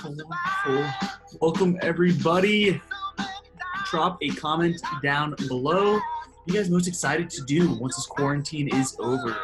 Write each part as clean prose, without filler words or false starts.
Wonderful. Welcome, everybody. Drop a comment down below. What are you guys most excited to do once this quarantine is over?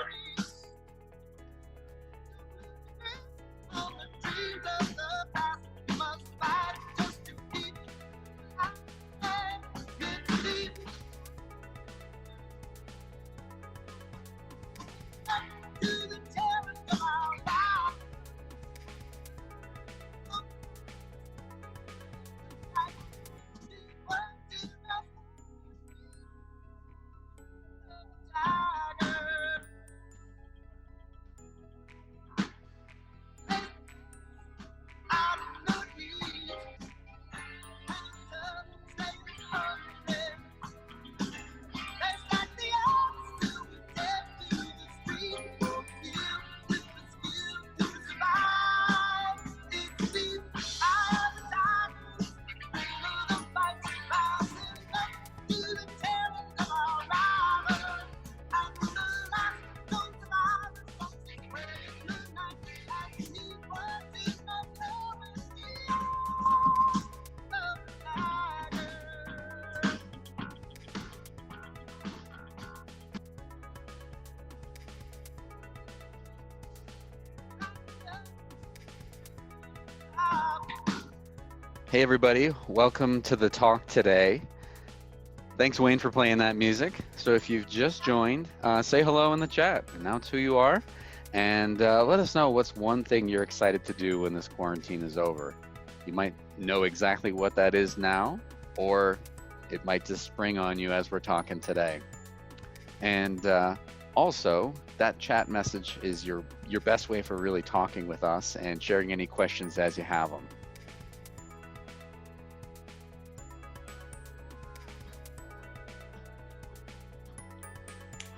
Hey everybody, welcome to the talk today. Thanks Wayne for playing that music. So if you've just joined, say hello in the chat, announce who you are, and let us know what's one thing you're excited to do when this quarantine is over. You might know exactly what that is now, or it might just spring on you as we're talking today. And also, that chat message is your best way for really talking with us and sharing any questions as you have them.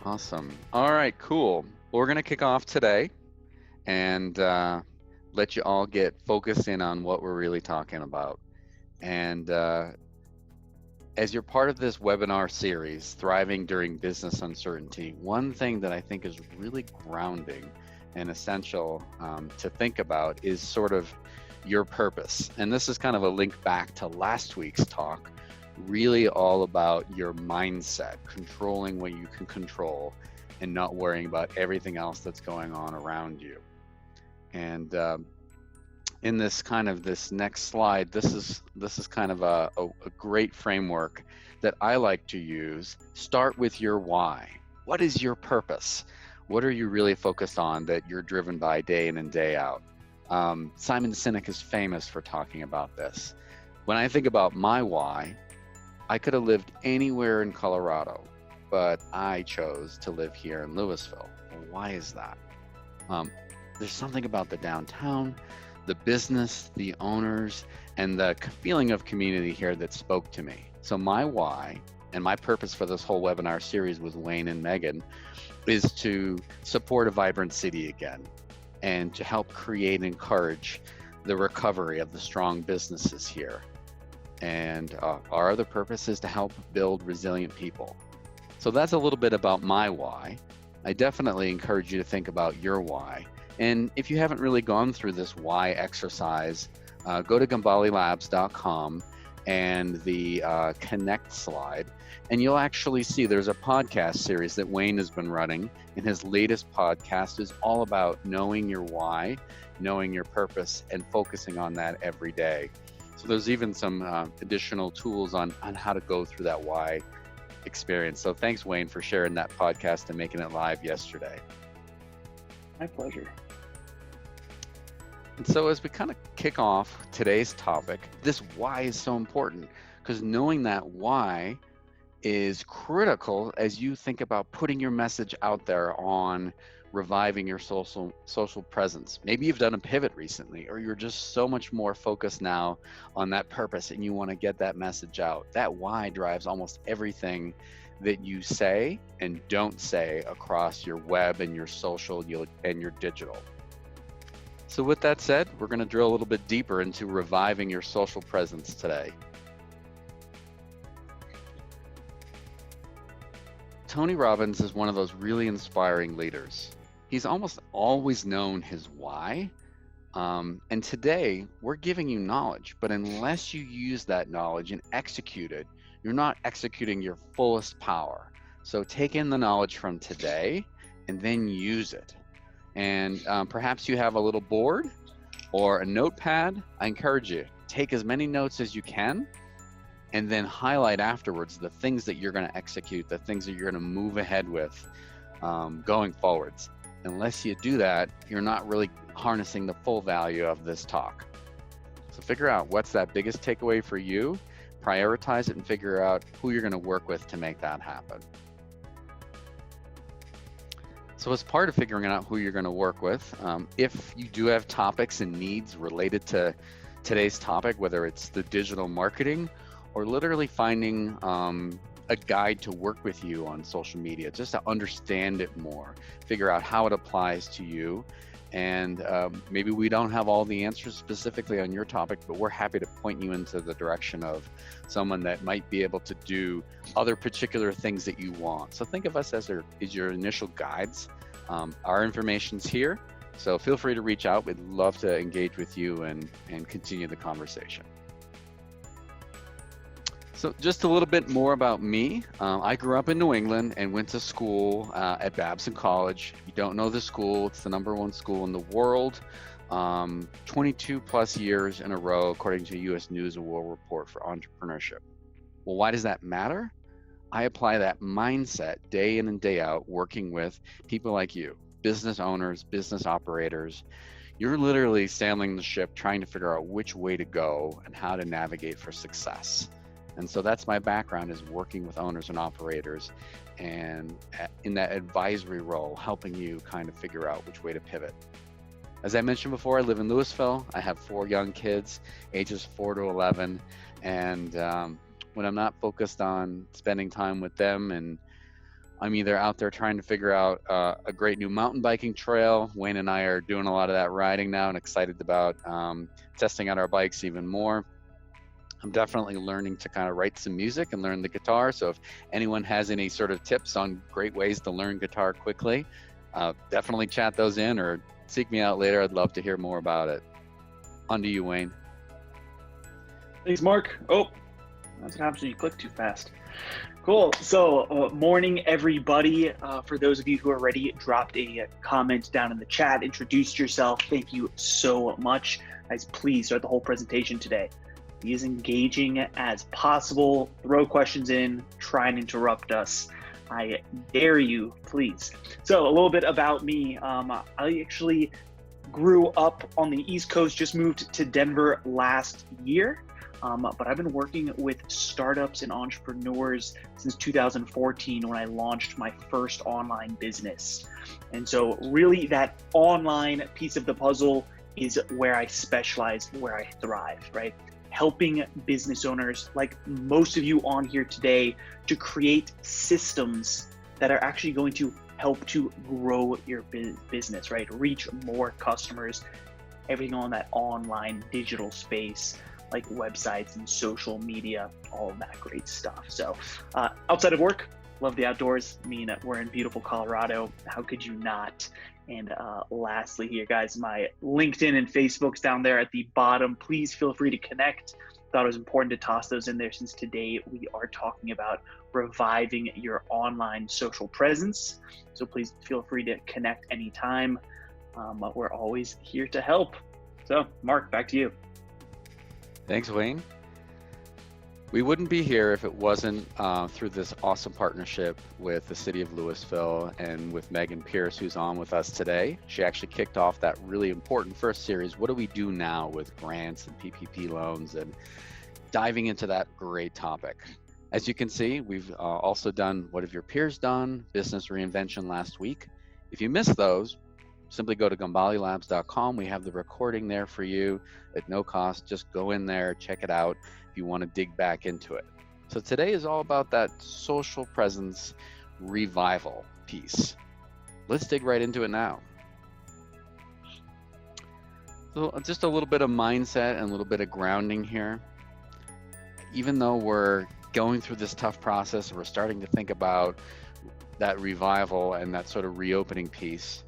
Awesome. All right, cool. Well, we're going to kick off today and let you all get focused in on what we're really talking about. And as you're part of this webinar series, Thriving During Business Uncertainty, one thing that I think is really grounding and essential to think about is sort of your purpose. And this is kind of a link back to last week's talk, really all about your mindset, controlling what you can control and not worrying about everything else that's going on around you. And in this next slide, this is kind of a great framework that I like to use. Start with your why. What is your purpose? What are you really focused on that you're driven by day in and day out? Simon Sinek is famous for talking about this. When I think about my why, I could have lived anywhere in Colorado, but I chose to live here in Louisville. Well, why is that? There's something about the downtown, the business, the owners, and the feeling of community here that spoke to me. So my why and my purpose for this whole webinar series with Wayne and Megan is to support a vibrant city again and to help create and encourage the recovery of the strong businesses here. And our other purpose is to help build resilient people. So that's a little bit about my why. I definitely encourage you to think about your why. And if you haven't really gone through this why exercise, go to gambalelabs.com and the connect slide, and you'll actually see there's a podcast series that Wayne has been running, and his latest podcast is all about knowing your why, knowing your purpose, and focusing on that every day. So there's even some additional tools on how to go through that why experience. So thanks, Wayne, for sharing that podcast and making it live yesterday. My pleasure. And so as we kind of kick off today's topic, this why is so important because knowing that why is critical as you think about putting your message out there on reviving your social presence. Maybe you've done a pivot recently, or you're just so much more focused now on that purpose and you want to get that message out. That why drives almost everything that you say and don't say across your web and your social and your digital. So with that said, we're going to drill a little bit deeper into reviving your social presence today. Tony Robbins is one of those really inspiring leaders. He's almost always known his why, And today we're giving you knowledge, but unless you use that knowledge and execute it, you're not executing your fullest power. So take in the knowledge from today and then use it. And perhaps you have a little board or a notepad. I encourage you, take as many notes as you can and then highlight afterwards the things that you're going to execute, the things that you're going to move ahead with going forwards. Unless you do that, you're not really harnessing the full value of this talk. So figure out what's that biggest takeaway for you, prioritize it, and figure out who you're going to work with to make that happen. So as part of figuring out who you're going to work with, if you do have topics and needs related to today's topic, whether it's the digital marketing or literally finding a guide to work with you on social media, just to understand it more, figure out how it applies to you. And maybe we don't have all the answers specifically on your topic, but we're happy to point you into the direction of someone that might be able to do other particular things that you want. So think of us as your initial guides. Our information's here, so feel free to reach out. We'd love to engage with you and continue the conversation. So just a little bit more about me. I grew up in New England and went to school at Babson College. If you don't know the school, it's the #1 school in the world. 22 plus years in a row, according to US News and World Report for entrepreneurship. Well, why does that matter? I apply that mindset day in and day out, working with people like you, business owners, business operators. You're literally sailing the ship, trying to figure out which way to go and how to navigate for success. And so that's my background, is working with owners and operators and in that advisory role, helping you kind of figure out which way to pivot. As I mentioned before, I live in Louisville. I have 4 young kids, ages 4 to 11. And when I'm not focused on spending time with them, and I'm either out there trying to figure out a great new mountain biking trail, Wayne and I are doing a lot of that riding now and excited about testing out our bikes even more. I'm definitely learning to kind of write some music and learn the guitar. So if anyone has any sort of tips on great ways to learn guitar quickly, definitely chat those in or seek me out later. I'd love to hear more about it. On to you, Wayne. Thanks, Mark. Oh, that's what happens when you click too fast. Cool. So morning, everybody. For those of you who already dropped a comment down in the chat, introduced yourself, thank you so much. Guys, please start the whole presentation today. Be as engaging as possible. Throw questions in, try and interrupt us. I dare you, please. So a little bit about me. I actually grew up on the East Coast, just moved to Denver last year. But I've been working with startups and entrepreneurs since 2014 when I launched my first online business. And so really that online piece of the puzzle is where I specialize, where I thrive, right? Helping business owners like most of you on here today to create systems that are actually going to help to grow your business, right? Reach more customers, everything on that online digital space, like websites and social media, all of that great stuff. So outside of work, love the outdoors. I mean, we're in beautiful Colorado. How could you not? And lastly here, guys, my LinkedIn and Facebook's down there at the bottom. Please feel free to connect. Thought it was important to toss those in there since today we are talking about reviving your online social presence. So please feel free to connect anytime. We're always here to help. So Mark, back to you. Thanks, Wayne. We wouldn't be here if it wasn't through this awesome partnership with the City of Louisville and with Megan Pierce, who's on with us today. She actually kicked off that really important first series, What Do We Do Now, with grants and PPP loans, and diving into that great topic. As you can see, we've also done What Have Your Peers Done? Business Reinvention last week. If you missed those, simply go to GambaleLabs.com. We have the recording there for you at no cost. Just go in there, check it out if you want to dig back into it. So today is all about that social presence revival piece. Let's dig right into it now. So just a little bit of mindset and a little bit of grounding here. Even though we're going through this tough process, we're starting to think about that revival and that sort of reopening piece.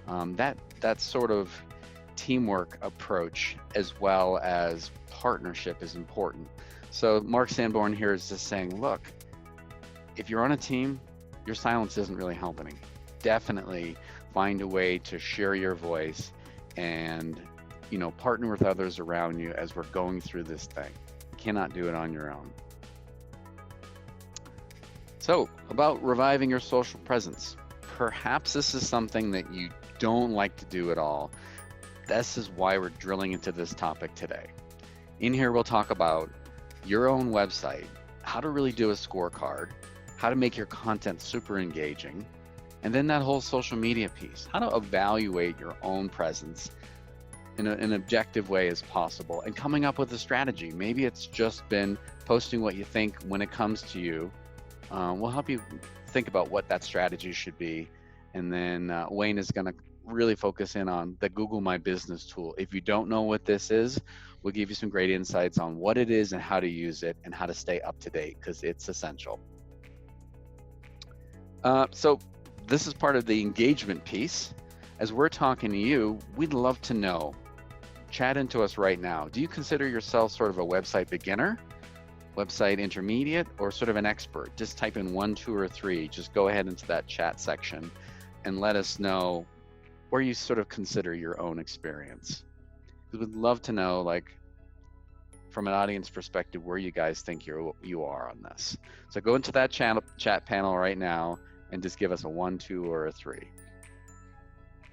That sort of teamwork approach as well as partnership is important. So Mark Sanborn here is just saying, look, if you're on a team, your silence isn't really helping. Definitely find a way to share your voice and, partner with others around you as we're going through this thing. You cannot do it on your own. So, about reviving your social presence. Perhaps this is something that you don't like to do at all. This is why we're drilling into this topic today. In here, we'll talk about your own website, how to really do a scorecard, how to make your content super engaging, and then that whole social media piece, how to evaluate your own presence in an objective way as possible, and coming up with a strategy. Maybe it's just been posting what you think when it comes to you. We'll help you think about what that strategy should be. And then Wayne is going to really focus in on the Google My Business tool. If you don't know what this is, we'll give you some great insights on what it is and how to use it and how to stay up to date, because it's essential. So this is part of the engagement piece. As we're talking to you, we'd love to know. Chat into us right now. Do you consider yourself sort of a website beginner, website intermediate, or sort of an expert? Just type in 1, 2, or 3. Just go ahead into that chat section and let us know where you sort of consider your own experience. We would love to know, like, from an audience perspective, where you guys think you are on this. So go into that chat panel right now and just give us a 1, 2, or a 3.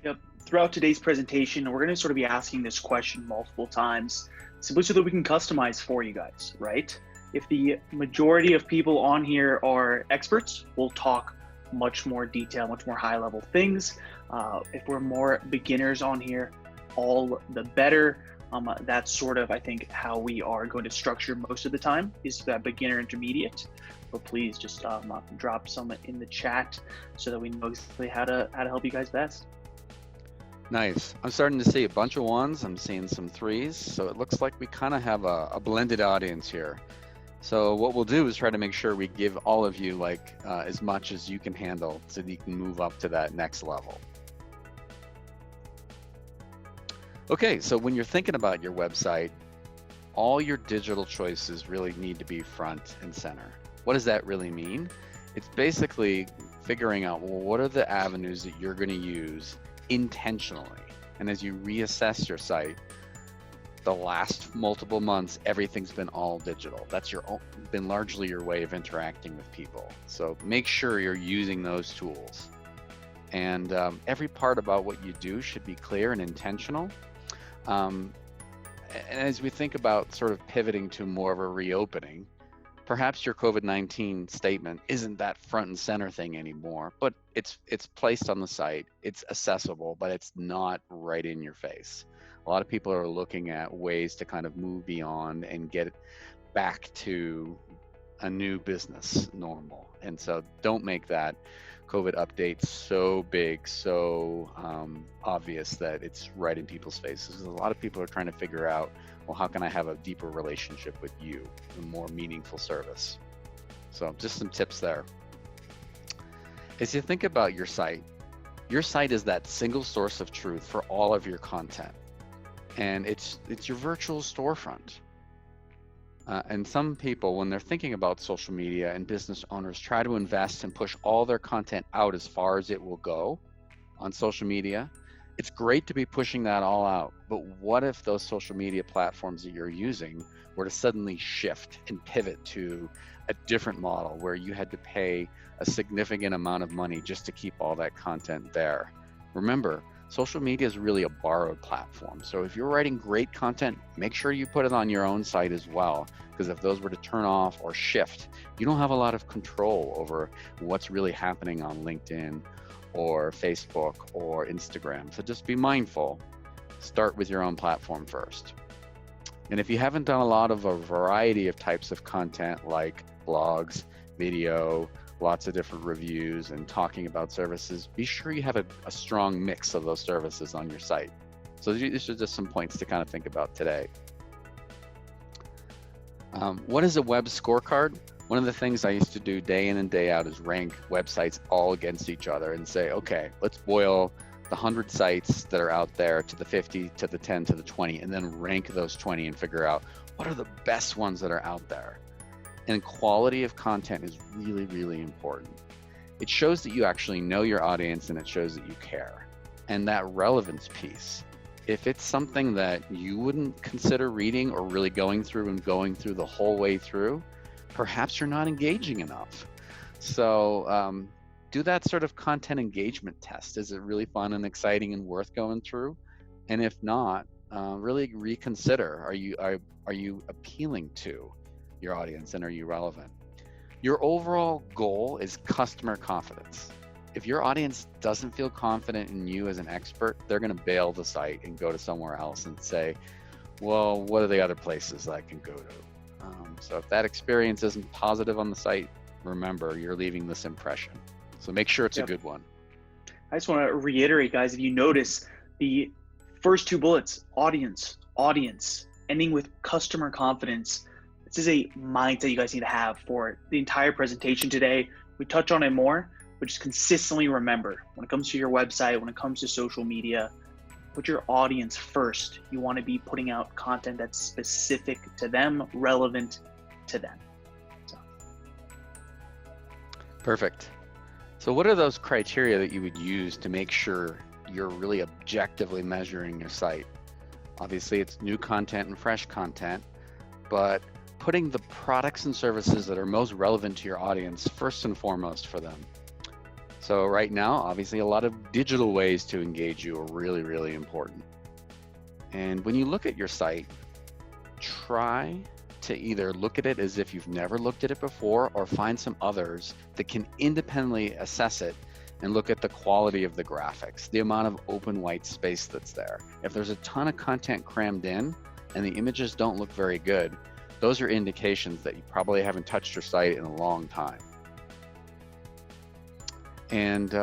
Yep. Throughout today's presentation, we're going to sort of be asking this question multiple times, simply so that we can customize for you guys, right? If the majority of people on here are experts, we'll talk much more detail, much more high level things. If we're more beginners on here, all the better. That's sort of, I think, how we are going to structure most of the time, is that beginner intermediate. But please just drop some in the chat so that we know exactly how to help you guys best. Nice. I'm starting to see a bunch of 1s. I'm seeing some 3s. So it looks like we kind of have a blended audience here. So what we'll do is try to make sure we give all of you as much as you can handle so that you can move up to that next level. Okay, so when you're thinking about your website, all your digital choices really need to be front and center. What does that really mean? It's basically figuring out, well, what are the avenues that you're going to use intentionally? And as you reassess your site, the last multiple months, everything's been all digital. That's been largely your way of interacting with people. So make sure you're using those tools. And every part about what you do should be clear and intentional. And as we think about sort of pivoting to more of a reopening, perhaps your COVID-19 statement isn't that front and center thing anymore, but it's placed on the site, it's accessible, but it's not right in your face. A lot of people are looking at ways to kind of move beyond and get back to a new business normal. And so don't make that COVID update so big, so obvious that it's right in people's faces. A lot of people are trying to figure out, well, how can I have a deeper relationship with you, a more meaningful service? So just some tips there. As you think about your site is that single source of truth for all of your content. And it's your virtual storefront. And some people, when they're thinking about social media, and business owners try to invest and push all their content out as far as it will go on social media. It's great to be pushing that all out, but what if those social media platforms that you're using were to suddenly shift and pivot to a different model where you had to pay a significant amount of money just to keep all that content there? Remember, social media is really a borrowed platform. So if you're writing great content, make sure you put it on your own site as well, because if those were to turn off or shift, you don't have a lot of control over what's really happening on LinkedIn or Facebook or Instagram. So just be mindful. Start with your own platform first. And if you haven't done a lot of a variety of types of content like blogs, video, lots of different reviews and talking about services, be sure you have a strong mix of those services on your site. So these are just some points to kind of think about today. What is a web scorecard? One of the things I used to do day in and day out is rank websites all against each other and say, okay, let's boil the 100 sites that are out there to the 50, to the 10, to the 20, and then rank those 20 and figure out what are the best ones that are out there. And quality of content is really, really important. It shows that you actually know your audience, and it shows that you care. And that relevance piece, if it's something that you wouldn't consider reading or really going through the whole way through, perhaps you're not engaging enough. So do that sort of content engagement test. Is it really fun and exciting and worth going through? And if not, really reconsider. Are you appealing to your audience, and are you relevant? Your overall goal is customer confidence. If your audience doesn't feel confident in you as an expert, they're going to bail the site and go to somewhere else and say, well, what are the other places I can go to? So if that experience isn't positive on the site, remember, you're leaving this impression. So make sure it's a good one. I just want to reiterate, guys, if you notice the first two bullets, audience, ending with customer confidence. This is a mindset you guys need to have for the entire presentation today. We touch on it more, but just consistently remember, when it comes to your website, when it comes to social media, put your audience first. You want to be putting out content that's specific to them, relevant to them. So. Perfect. So what are those criteria that you would use to make sure you're really objectively measuring your site? Obviously, it's new content and fresh content, but putting the products and services that are most relevant to your audience first and foremost for them. So right now, obviously, a lot of digital ways to engage you are really, really important. And when you look at your site, try to either look at it as if you've never looked at it before, or find some others that can independently assess it and look at the quality of the graphics, the amount of open white space that's there. If there's a ton of content crammed in and the images don't look very good, those are indications that you probably haven't touched your site in a long time. And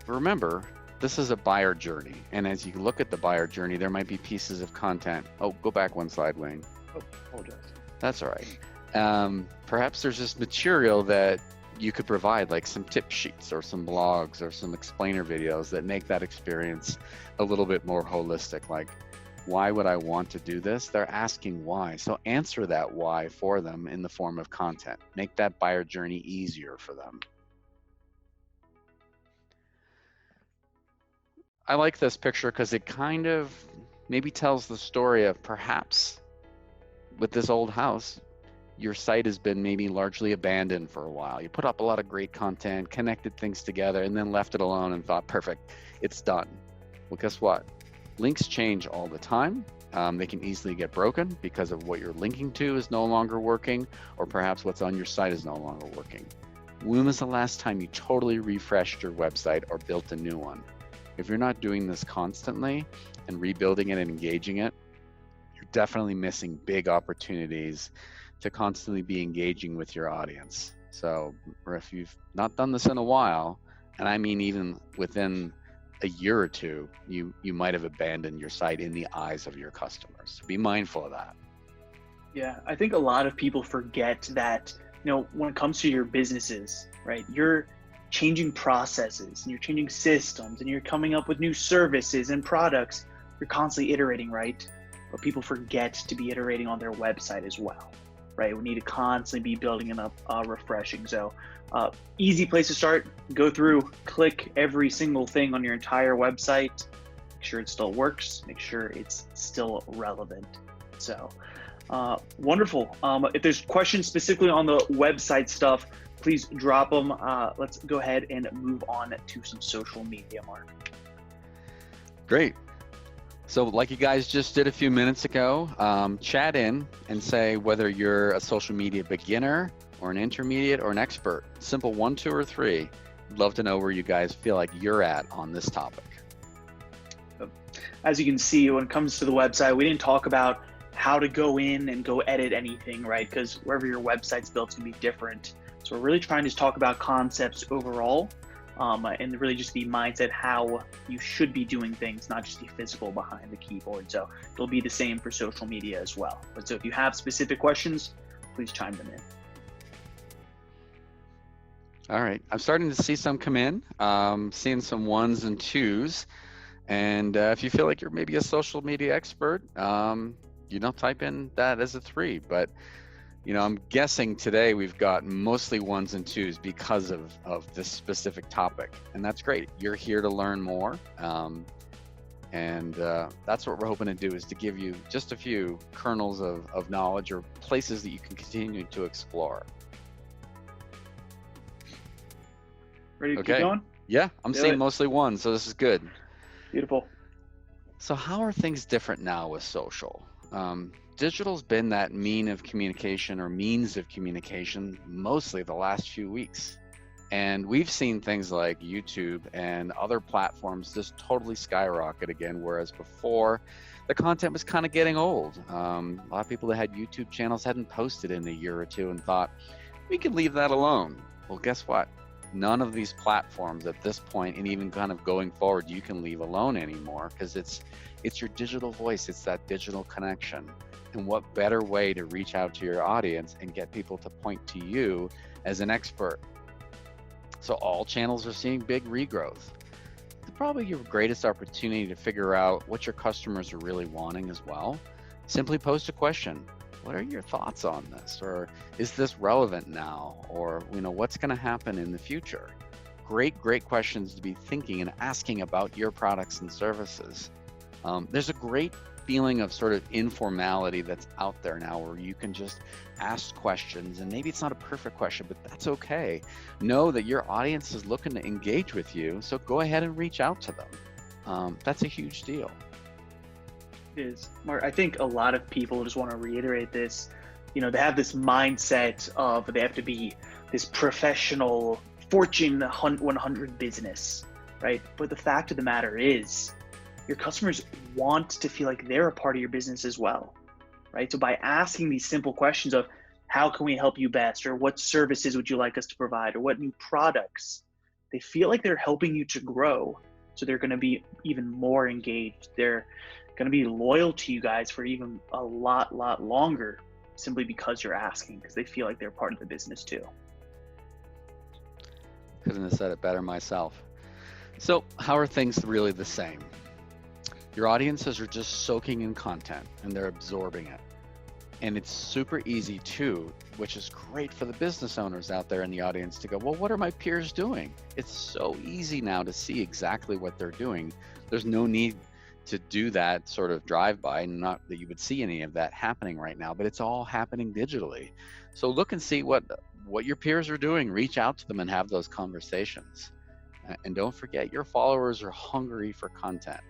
remember, this is a buyer journey. And as you look at the buyer journey, there might be pieces of content. Oh, go back one slide, Wayne. Oh, apologize. That's all right. Perhaps there's just material that you could provide, like some tip sheets or some blogs or some explainer videos that make that experience a little bit more holistic. Like, why would I want to do this? They're asking why. So answer that why for them in the form of content. Make that buyer journey easier for them. I like this picture because it kind of maybe tells the story of perhaps with this old house, your site has been maybe largely abandoned for a while. You put up a lot of great content, connected things together, and then left it alone and thought, perfect, it's done. Well, guess what? Links change all the time. They can easily get broken because of what you're linking to is no longer working, or perhaps what's on your site is no longer working. When was the last time you totally refreshed your website or built a new one? If you're not doing this constantly and rebuilding it and engaging it, you're definitely missing big opportunities to constantly be engaging with your audience. So, or if you've not done this in a while, and I mean even within a year or two, you might have abandoned your site in the eyes of your customers. So be mindful of that. Yeah, I think a lot of people forget that, when it comes to your businesses, right, you're changing processes and you're changing systems and you're coming up with new services and products. You're constantly iterating, right? But people forget to be iterating on their website as well, right? We need to constantly be building and refreshing. So easy place to start, go through, click every single thing on your entire website, make sure it still works, make sure it's still relevant. So wonderful. If there's questions specifically on the website stuff, please drop them. Let's go ahead and move on to some social media, Mark. Great. So like you guys just did a few minutes ago, chat in and say whether you're a social media beginner or an intermediate or an expert. Simple 1, 2, or 3. I'd love to know where you guys feel like you're at on this topic. As you can see, when it comes to the website, we didn't talk about how to go in and go edit anything, right? Because wherever your website's built, it's gonna be different. So we're really trying to just talk about concepts overall, and really just the mindset, how you should be doing things, not just the physical behind the keyboard. So it'll be the same for social media as well. But so if you have specific questions, please chime them in. All right, I'm starting to see some come in, seeing some 1s and 2s. And if you feel like you're maybe a social media expert, type in that as a 3. But I'm guessing today we've got mostly 1s and 2s because of this specific topic, and that's great. You're here to learn more, and that's what we're hoping to do, is to give you just a few kernels of knowledge or places that you can continue to explore. Ready to keep going? Yeah, I'm seeing mostly 1, so this is good. Beautiful. So how are things different now with social? Digital's been that means of communication mostly the last few weeks. And we've seen things like YouTube and other platforms just totally skyrocket again, whereas before the content was kind of getting old. A lot of people that had YouTube channels hadn't posted in a year or 2 and thought, we could leave that alone. Well, guess what? None of these platforms at this point, and even kind of going forward, you can leave alone anymore, because it's your digital voice, it's that digital connection. And what better way to reach out to your audience and get people to point to you as an expert? So all channels are seeing big regrowth. Probably your greatest opportunity to figure out what your customers are really wanting as well. Simply post a question. What are your thoughts on this? Or is this relevant now? Or what's going to happen in the future? Great questions to be thinking and asking about your products and services. There's a great feeling of sort of informality that's out there now, where you can just ask questions, and maybe it's not a perfect question, but that's okay. Know that your audience is looking to engage with you, so go ahead and reach out to them. That's a huge deal. It is. Mark, I think a lot of people, just want to reiterate this, they have this mindset of they have to be this professional Fortune 100 business, right? But the fact of the matter is, your customers want to feel like they're a part of your business as well, right? So by asking these simple questions of how can we help you best, or what services would you like us to provide, or what new products, they feel like they're helping you to grow. So they're going to be even more engaged. They're going to be loyal to you guys for even a lot longer, simply because you're asking, because they feel like they're part of the business too. Couldn't have said it better myself. So how are things really the same? Your audiences are just soaking in content and they're absorbing it. And it's super easy too, which is great for the business owners out there in the audience to go, well, what are my peers doing? It's so easy now to see exactly what they're doing. There's no need to do that sort of drive-by, not that you would see any of that happening right now, but it's all happening digitally. So look and see what your peers are doing, reach out to them and have those conversations. And don't forget, your followers are hungry for content,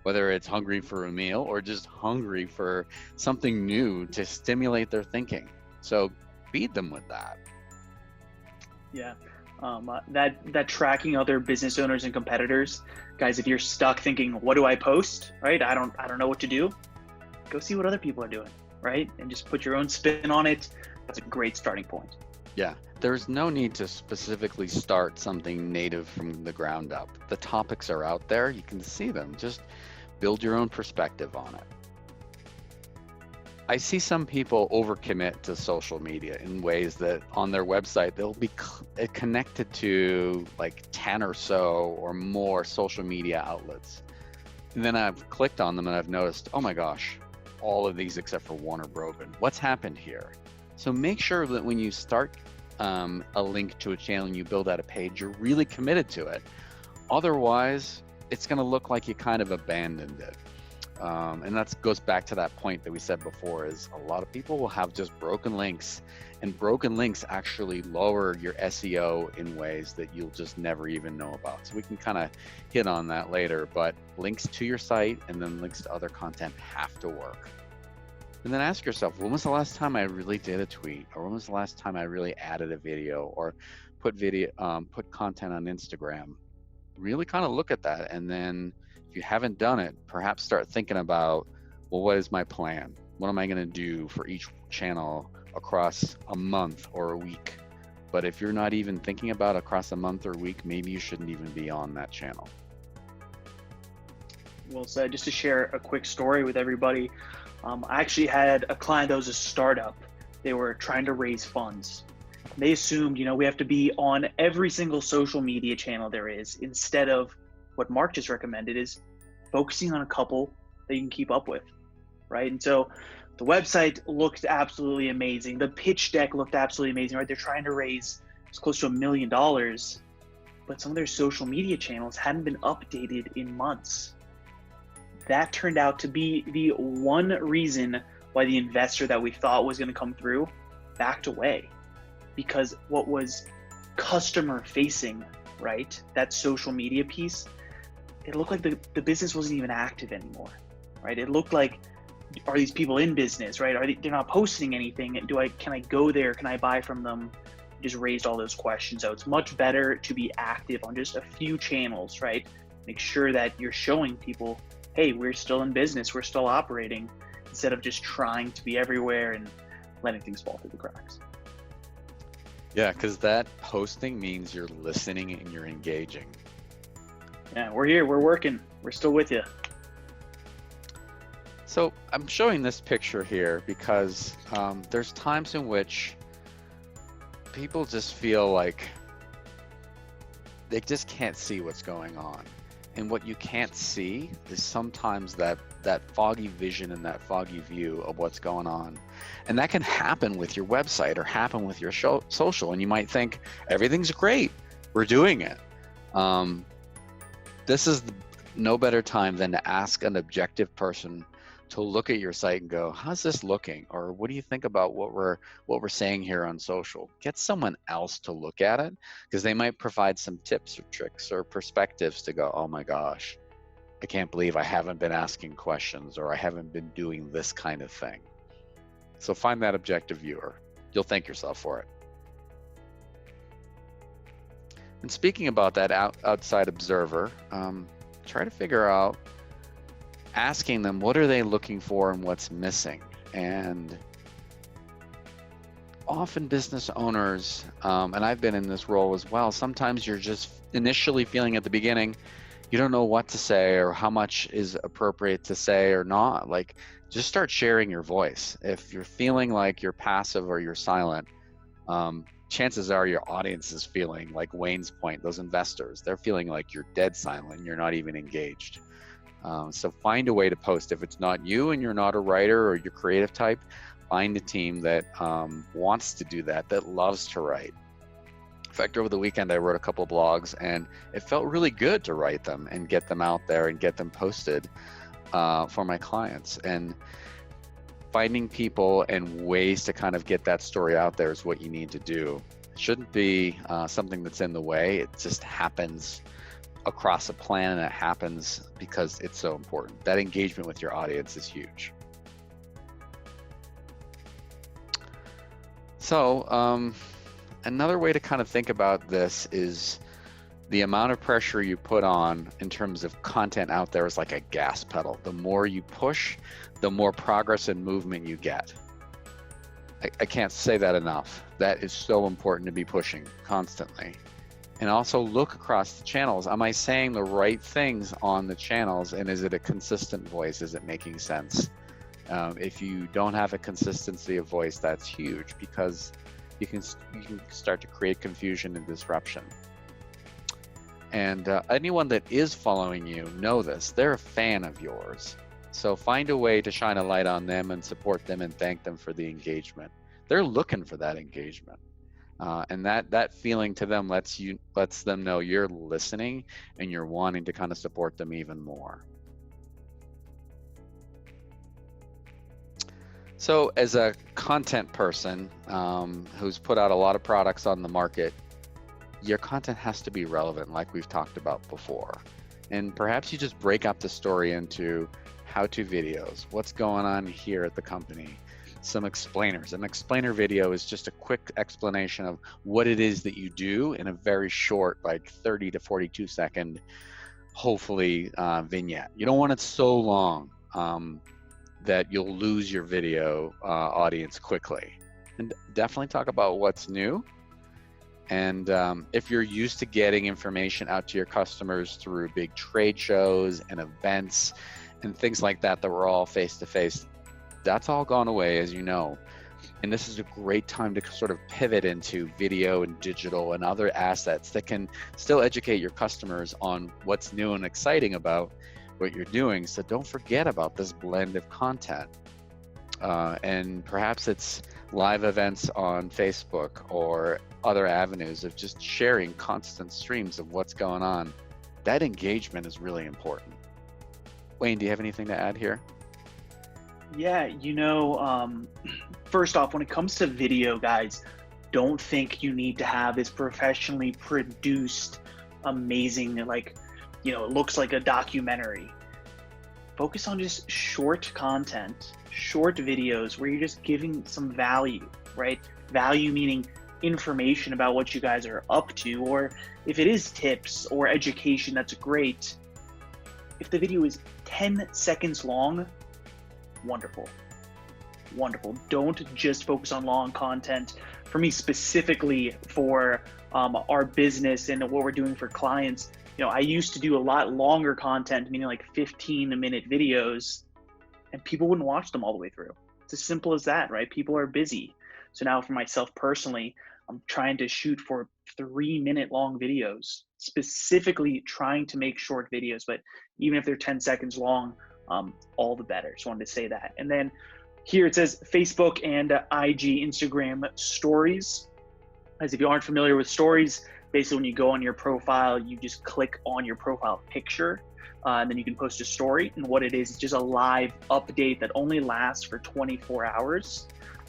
whether it's hungry for a meal or just hungry for something new to stimulate their thinking. So feed them with that. Yeah. That tracking other business owners and competitors, guys, if you're stuck thinking, what do I post, right? I don't know what to do. Go see what other people are doing, right? And just put your own spin on it. That's a great starting point. Yeah, there's no need to specifically start something native from the ground up. The topics are out there, you can see them. Just build your own perspective on it. I see some people overcommit to social media in ways that on their website, they'll be connected to like 10 or so or more social media outlets. And then I've clicked on them and I've noticed, oh my gosh, all of these except for one are broken. What's happened here? So make sure that when you start a link to a channel and you build out a page, you're really committed to it. Otherwise, it's going to look like you kind of abandoned it. And that goes back to that point that we said before, is a lot of people will have just broken links, and broken links actually lower your SEO in ways that you'll just never even know about. So we can kind of hit on that later, but links to your site and then links to other content have to work. And then ask yourself, when was the last time I really did a tweet? Or when was the last time I really added a video or put content on Instagram? Really kind of look at that. And then if you haven't done it, perhaps start thinking about, well, what is my plan? What am I going to do for each channel across a month or a week? But if you're not even thinking about across a month or week, maybe you shouldn't even be on that channel. Well said. Just to share a quick story with everybody, I actually had a client that was a startup. They were trying to raise funds. They assumed, we have to be on every single social media channel there is, instead of what Mark just recommended is focusing on a couple that you can keep up with, right? And so the website looked absolutely amazing. The pitch deck looked absolutely amazing, right? They're trying to raise close to $1 million, but some of their social media channels hadn't been updated in months. That turned out to be the one reason why the investor that we thought was going to come through backed away, because what was customer facing, right? That social media piece, it looked like the business wasn't even active anymore, right? It looked like, are these people in business, right? They're not posting anything. Can I go there? Can I buy from them? Just raised all those questions. So it's much better to be active on just a few channels, right? Make sure that you're showing people, hey, we're still in business, we're still operating, instead of just trying to be everywhere and letting things fall through the cracks. Yeah, because that posting means you're listening and you're engaging. Yeah, we're here, we're working, we're still with you. So I'm showing this picture here because there's times in which people just feel like they just can't see what's going on. And what you can't see is sometimes that foggy vision and that foggy view of what's going on. And that can happen with your website or happen with your social. And you might think, everything's great, we're doing it. This is no better time than to ask an objective person to look at your site and go, how's this looking? Or what do you think about what we're saying here on social? Get someone else to look at it, because they might provide some tips or tricks or perspectives to go, oh my gosh, I can't believe I haven't been asking questions, or I haven't been doing this kind of thing. So find that objective viewer. You'll thank yourself for it. And speaking about that outside observer, try to figure out, asking them, what are they looking for and what's missing? And often business owners, and I've been in this role as well, sometimes you're just initially feeling at the beginning, you don't know what to say or how much is appropriate to say or not. Like, just start sharing your voice. If you're feeling like you're passive or you're silent, chances are your audience is feeling like Wayne's point, those investors, they're feeling like you're dead silent, you're not even engaged. So find a way to post. If it's not you and you're not a writer or you're creative type, find a team that wants to do that loves to write. In fact, over the weekend, I wrote a couple of blogs, and it felt really good to write them and get them out there and get them posted for my clients. And finding people and ways to kind of get that story out there is what you need to do. It shouldn't be something that's in the way. It just happens across a plan, and it happens because it's so important. That engagement with your audience is huge. So another way to kind of think about this is the amount of pressure you put on in terms of content out there is like a gas pedal. The more you push, the more progress and movement you get. I can't say that enough. That is so important to be pushing constantly. And also look across the channels. Am I saying the right things on the channels, and is it a consistent voice? Is it making sense? If you don't have a consistency of voice, that's huge, because you can start to create confusion and disruption. And anyone that is following you know this. They're a fan of yours. So find a way to shine a light on them and support them and thank them for the engagement. They're looking for that engagement. And that feeling to them lets them know you're listening and you're wanting to kind of support them even more. So as a content person who's put out a lot of products on the market, your content has to be relevant, like we've talked about before. And perhaps you just break up the story into how-to videos, what's going on here at the company, some explainers. An explainer video is just a quick explanation of what it is that you do in a very short, like 30 to 42 second, hopefully, vignette. You don't want it so long that you'll lose your video audience quickly. And definitely talk about what's new. And if you're used to getting information out to your customers through big trade shows and events and things like that were all face-to-face, that's all gone away, as you know. And this is a great time to sort of pivot into video and digital and other assets that can still educate your customers on what's new and exciting about what you're doing. So don't forget about this blend of content. And perhaps it's live events on Facebook or other avenues of just sharing constant streams of what's going on. That engagement is really important. Wayne, do you have anything to add here? Yeah, first off, when it comes to video, guys, don't think you need to have this professionally produced, amazing, it looks like a documentary. Focus on just short content, short videos where you're just giving some value, right? Value meaning information about what you guys are up to, or if it is tips or education, that's great. If the video is 10 seconds long, wonderful. Don't just focus on long content. For me specifically, for our business and what we're doing for clients, I used to do a lot longer content, meaning like 15-minute videos, and people wouldn't watch them all the way through. It's as simple as that, right? People are busy. So now for myself personally, I'm trying to shoot for 3-minute long videos, specifically trying to make short videos, but even if they're 10 seconds long, all the better. Just wanted to say that. And then here it says Facebook and IG, Instagram stories. As if you aren't familiar with stories, basically when you go on your profile, you just click on your profile picture, and then you can post a story. And what it is, it's just a live update that only lasts for 24 hours.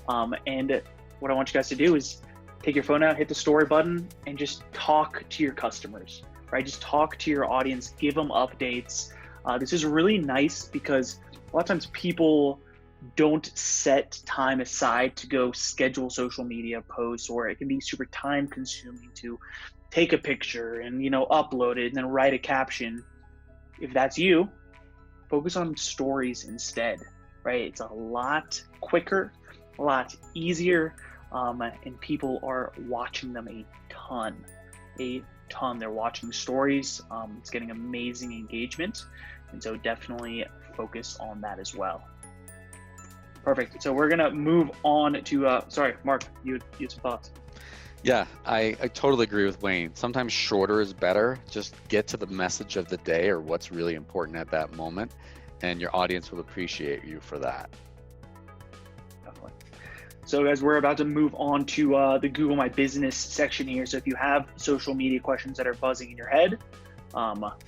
And what I want you guys to do is take your phone out, hit the story button, and just talk to your customers, right? Just talk to your audience, give them updates. This is really nice because a lot of times people don't set time aside to go schedule social media posts, or it can be super time consuming to take a picture and upload it and then write a caption. If that's you, focus on stories instead, right? It's a lot quicker, a lot easier, and people are watching them a ton. They're watching stories. It's getting amazing engagement, and so definitely focus on that as well. Perfect. So we're gonna move on to sorry, Mark, you had some thoughts. Yeah, I totally agree with Wayne. Sometimes shorter is better. Just get to the message of the day or what's really important at that moment, and your audience will appreciate you for that. Definitely. So guys, we're about to move on to the Google My Business section here. So if you have social media questions that are buzzing in your head,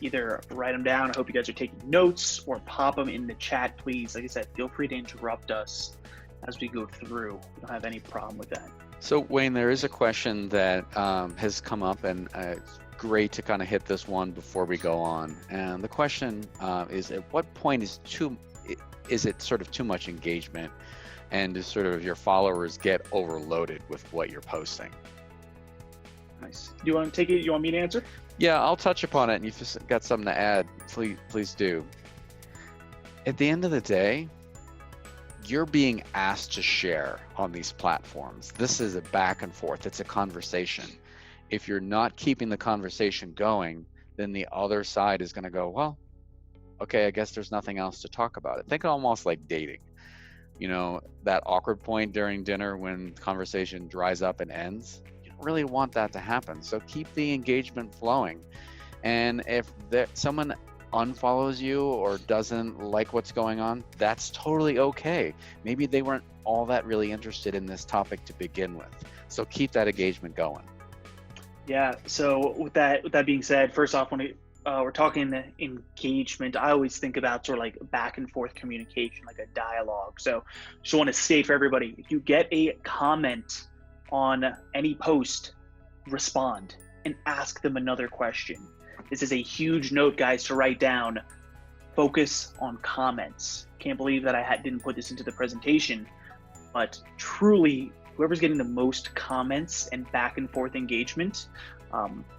either write them down. I hope you guys are taking notes, or pop them in the chat, please. Like I said, feel free to interrupt us as we go through. We don't have any problem with that. So Wayne, there is a question that has come up, and it's great to kind of hit this one before we go on. And the question is, at what point is it sort of too much engagement, and do sort of your followers get overloaded with what you're posting? Nice. Do you want to take it? You want me to answer? Yeah, I'll touch upon it, and if you've got something to add, please do. At the end of the day, you're being asked to share on these platforms. This is a back and forth. It's a conversation. If you're not keeping the conversation going, then the other side is going to go, well, okay, I guess there's nothing else to talk about. It. Think almost like dating. That awkward point during dinner when conversation dries up and ends. You don't really want that to happen. So keep the engagement flowing. And if someone unfollows you or doesn't like what's going on, that's totally okay. Maybe they weren't all that really interested in this topic to begin with. So keep that engagement going. Yeah. So with that being said, first off, when we're talking engagement, I always think about sort of like back and forth communication, like a dialogue. So just want to state for everybody, if you get a comment on any post, respond and ask them another question. This is a huge note, guys, to write down. Focus on comments. Can't believe that I didn't put this into the presentation, but truly, whoever's getting the most comments and back and forth engagement,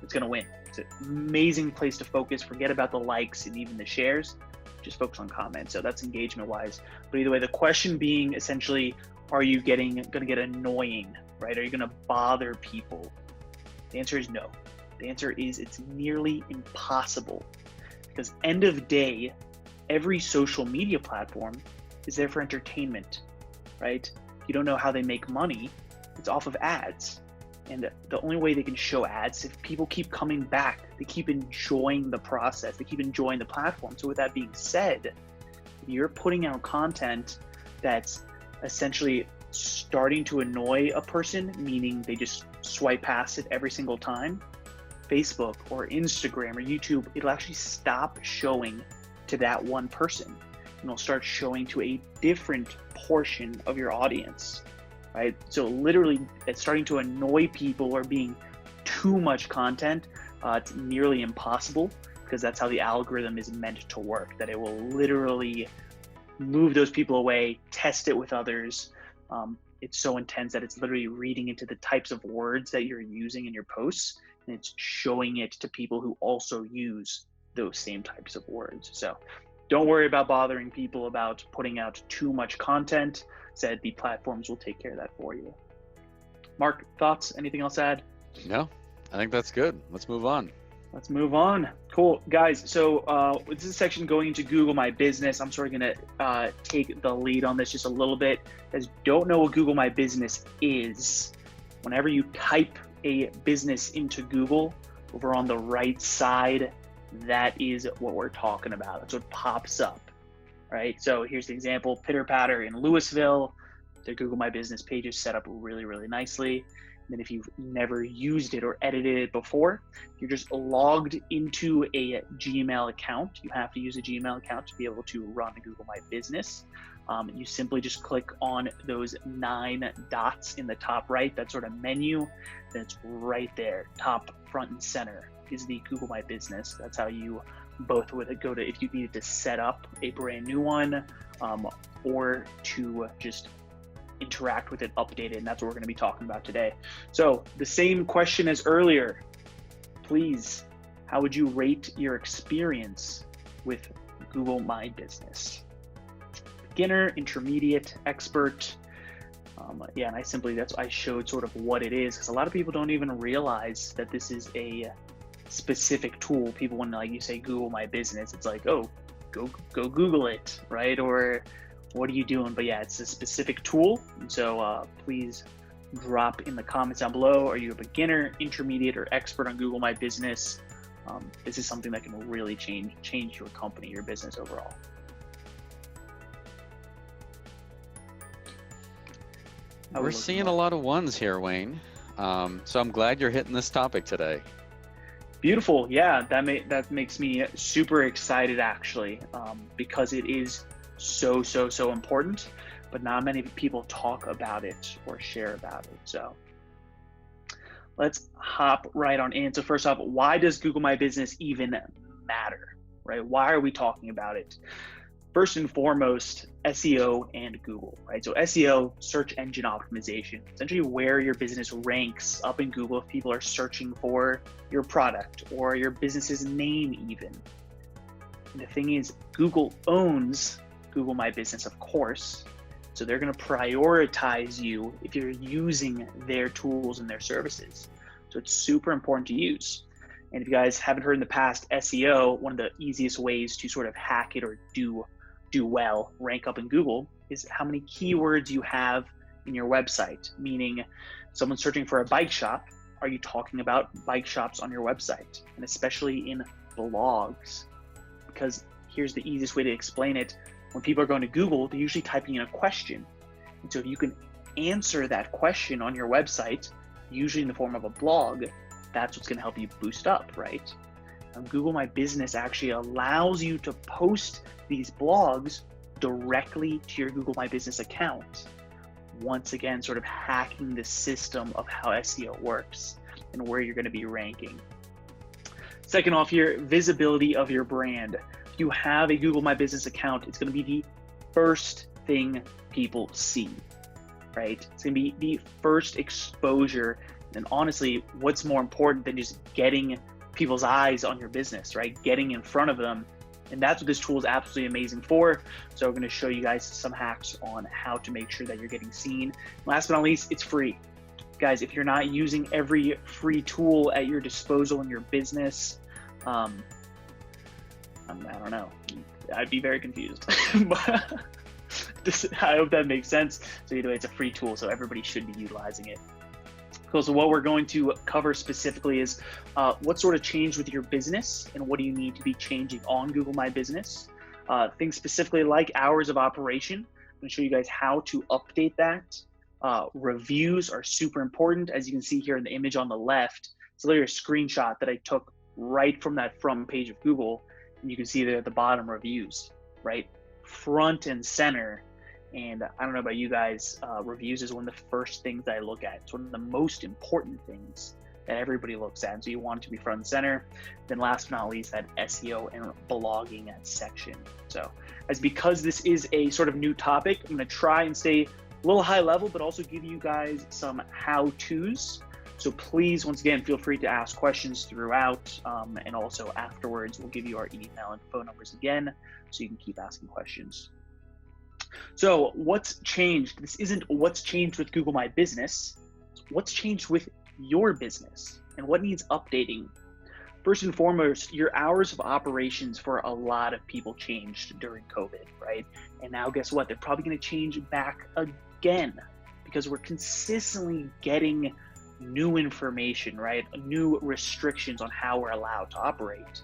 it's gonna win. It's an amazing place to focus. Forget about the likes and even the shares. Just focus on comments. So that's engagement-wise. But either way, the question being essentially, are you gonna get annoying, right? Are you gonna bother people? The answer is no. The answer is it's nearly impossible, because end of day, every social media platform is there for entertainment, right? If you don't know how they make money, it's off of ads. And the only way they can show ads is if people keep coming back, they keep enjoying the process, they keep enjoying the platform. So with that being said, you're putting out content that's essentially starting to annoy a person, meaning they just swipe past it every single time, Facebook or Instagram or YouTube, it'll actually stop showing to that one person, and it'll start showing to a different portion of your audience, right? So literally, it's starting to annoy people or being too much content. It's nearly impossible, because that's how the algorithm is meant to work, that it will literally move those people away, test it with others. It's so intense that it's literally reading into the types of words that you're using in your posts, and it's showing it to people who also use those same types of words. So don't worry about bothering people about putting out too much content. Said the platforms will take care of that for you. Mark, thoughts? Anything else to add? No, I think that's good. Let's move on. Let's move on. Cool, guys. So with this section going into Google My Business, I'm sort of gonna take the lead on this just a little bit. Guys, don't know what Google My Business is. Whenever you type a business into Google, over on the right side, that is what we're talking about. That's what pops up, right? So here's the example: Pitter Patter in Louisville. The Google My Business page is set up really, really nicely. And then if you've never used it or edited it before, you're just logged into a Gmail account. You have to use a Gmail account to be able to run Google My Business. You simply just click on those 9 dots in the top right, that sort of menu, then it's right there, top, front, and center is the Google My Business. That's how you both would go to, if you needed to set up a brand new one, or to just interact with it, update it, and that's what we're going to be talking about today. So the same question as earlier, please, how would you rate your experience with Google My Business? Beginner, intermediate, expert? Yeah, and I showed sort of what it is, because a lot of people don't even realize that this is a specific tool. People, when like you say Google My Business, it's like, oh, go Google it, right? Or what are you doing? But yeah, it's a specific tool. And so please drop in the comments down below. Are you a beginner, intermediate, or expert on Google My Business? This is something that can really change your company, your business overall. We're seeing a lot of ones here, Wayne. So I'm glad you're hitting this topic today. Beautiful. Yeah, that makes me super excited, actually, because it is so important, but not many people talk about it or share about it. So let's hop right on in. So first off, why does Google My Business even matter, right? Why are we talking about it? First and foremost, SEO and Google, right? So SEO, search engine optimization, essentially where your business ranks up in Google if people are searching for your product or your business's name even. And the thing is, Google owns Google My Business, of course. So they're going to prioritize you if you're using their tools and their services. So it's super important to use. And if you guys haven't heard in the past, SEO, one of the easiest ways to sort of hack it or do well, rank up in Google, is how many keywords you have in your website. Meaning, someone searching for a bike shop, are you talking about bike shops on your website? And especially in blogs, because here's the easiest way to explain it. When people are going to Google, they're usually typing in a question. And so if you can answer that question on your website, usually in the form of a blog, that's what's going to help you boost up, right? Google My Business actually allows you to post these blogs directly to your Google My Business account. Once again, sort of hacking the system of how SEO works and where you're going to be ranking. Second off here, visibility of your brand. If you have a Google My Business account, it's going to be the first thing people see, right? It's going to be the first exposure. And honestly, what's more important than just getting people's eyes on your business, right? Getting in front of them. And that's what this tool is absolutely amazing for. So we're going to show you guys some hacks on how to make sure that you're getting seen. Last but not least, it's free. Guys, if you're not using every free tool at your disposal in your business, I don't know, I'd be very confused. But I hope that makes sense. So either way, it's a free tool, so everybody should be utilizing it. Cool. So what we're going to cover specifically is what sort of changed with your business and what do you need to be changing on Google My Business. Things specifically like hours of operation. I'm going to show you guys how to update that. Reviews are super important. As you can see here in the image on the left, it's literally a screenshot that I took right from that front page of Google. And you can see there at the bottom, reviews, right? Front and center. And I don't know about you guys, reviews is one of the first things that I look at. It's one of the most important things that everybody looks at. So you want it to be front and center. Then last but not least, that SEO and blogging section. So because this is a sort of new topic, I'm gonna try and stay a little high level, but also give you guys some how-tos. So please, once again, feel free to ask questions throughout. And also afterwards, we'll give you our email and phone numbers again, so you can keep asking questions. So what's changed? This isn't what's changed with Google My Business. It's what's changed with your business and what needs updating. First and foremost, your hours of operations for a lot of people changed during COVID, right? And now guess what? They're probably going to change back again because we're consistently getting new information, right? New restrictions on how we're allowed to operate.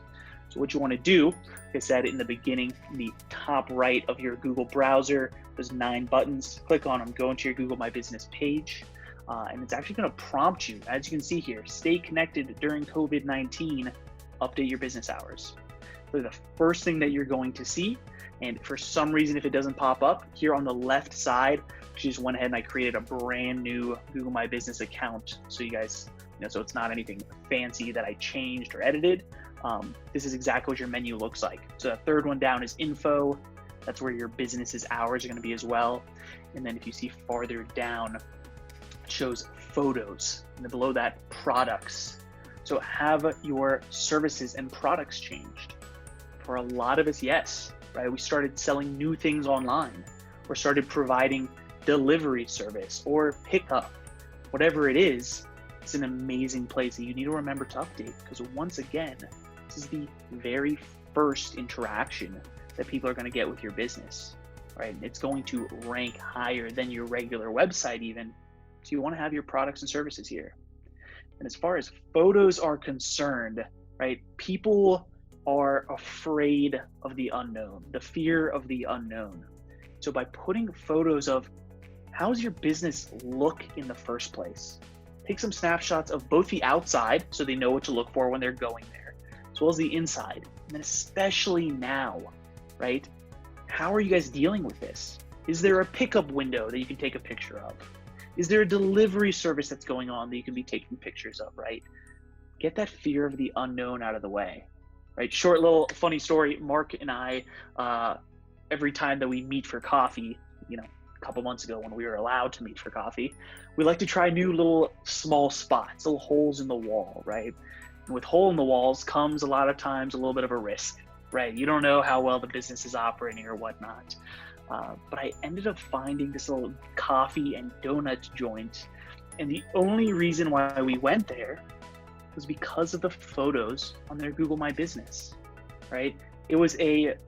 So what you want to do, like I said in the beginning, in the top right of your Google browser, there's 9 buttons. Click on them, go into your Google My Business page, and it's actually going to prompt you, as you can see here, stay connected during COVID-19, update your business hours. So the first thing that you're going to see, and for some reason, if it doesn't pop up, here on the left side, I just went ahead and I created a brand new Google My Business account. So you guys, so it's not anything fancy that I changed or edited. This is exactly what your menu looks like. So the third one down is info. That's where your business's hours are going to be as well. And then if you see farther down, it shows photos. And then below that, products. So have your services and products changed? For a lot of us, yes, right? We started selling new things online or started providing delivery service or pickup, whatever it is. It's an amazing place that you need to remember to update, because once again, this is the very first interaction that people are going to get with your business, right? It's going to rank higher than your regular website even. So you want to have your products and services here. And as far as photos are concerned, right, people are afraid of the unknown, the fear of the unknown. So by putting photos of how's your business look in the first place, take some snapshots of both the outside so they know what to look for when they're going there, as well as the inside. And then especially now, right? How are you guys dealing with this? Is there a pickup window that you can take a picture of? Is there a delivery service that's going on that you can be taking pictures of, right? Get that fear of the unknown out of the way, right? Short little funny story. Mark and I, every time that we meet for coffee, a couple months ago when we were allowed to meet for coffee, we like to try new little small spots, little holes in the wall, right? And with hole in the walls comes a lot of times a little bit of a risk, right? You don't know how well the business is operating or whatnot. But I ended up finding this little coffee and donut joint. And the only reason why we went there was because of the photos on their Google My Business, right? It was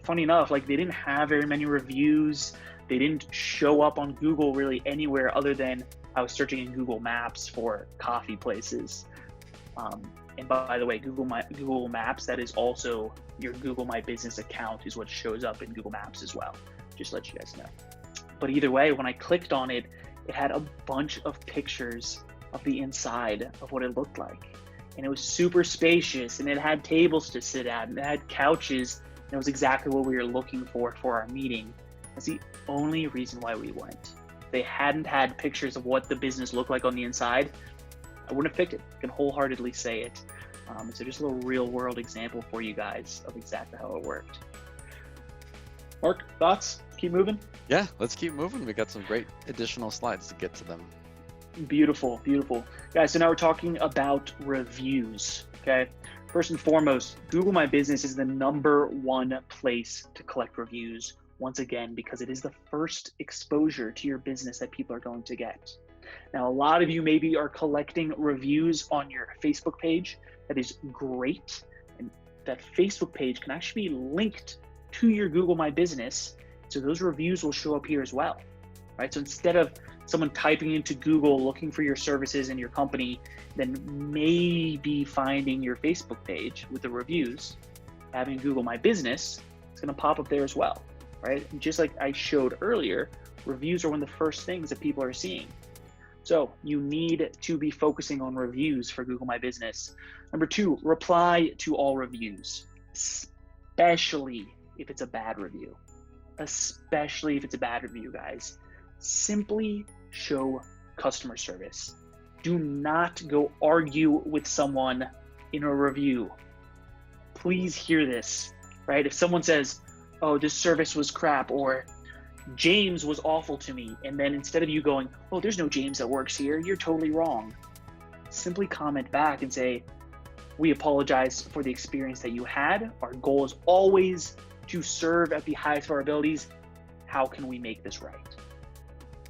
funny enough, like they didn't have very many reviews. They didn't show up on Google really anywhere other than I was searching in Google Maps for coffee places. And by the way, Google Maps, that is also your Google My Business account is what shows up in Google Maps as well. Just to let you guys know. But either way, when I clicked on it, it had a bunch of pictures of the inside of what it looked like. And it was super spacious, and it had tables to sit at, and it had couches, and it was exactly what we were looking for our meeting. That's the only reason why we went. If they hadn't had pictures of what the business looked like on the inside, I wouldn't have picked it. I can wholeheartedly say it. So just a little real world example for you guys of exactly how it worked. Mark, thoughts? Keep moving? Yeah, let's keep moving. We got some great additional slides to get to them. Beautiful, beautiful. Guys, so now we're talking about reviews, okay? First and foremost, Google My Business is the #1 place to collect reviews, once again, because it is the first exposure to your business that people are going to get. Now, a lot of you maybe are collecting reviews on your Facebook page. That is great. And that Facebook page can actually be linked to your Google My Business. So those reviews will show up here as well, right? So instead of someone typing into Google looking for your services and your company, then maybe finding your Facebook page with the reviews, having Google My Business, it's going to pop up there as well, right? And just like I showed earlier, reviews are one of the first things that people are seeing. So you need to be focusing on reviews for Google My Business. Number 2, reply to all reviews, especially if it's a bad review. Especially if it's a bad review, guys. Simply show customer service. Do not go argue with someone in a review. Please hear this, right? If someone says, oh, this service was crap, or James was awful to me, and then instead of you going, oh, there's no James that works here, you're totally wrong, simply comment back and say, we apologize for the experience that you had. Our goal is always to serve at the highest of our abilities. How can we make this right?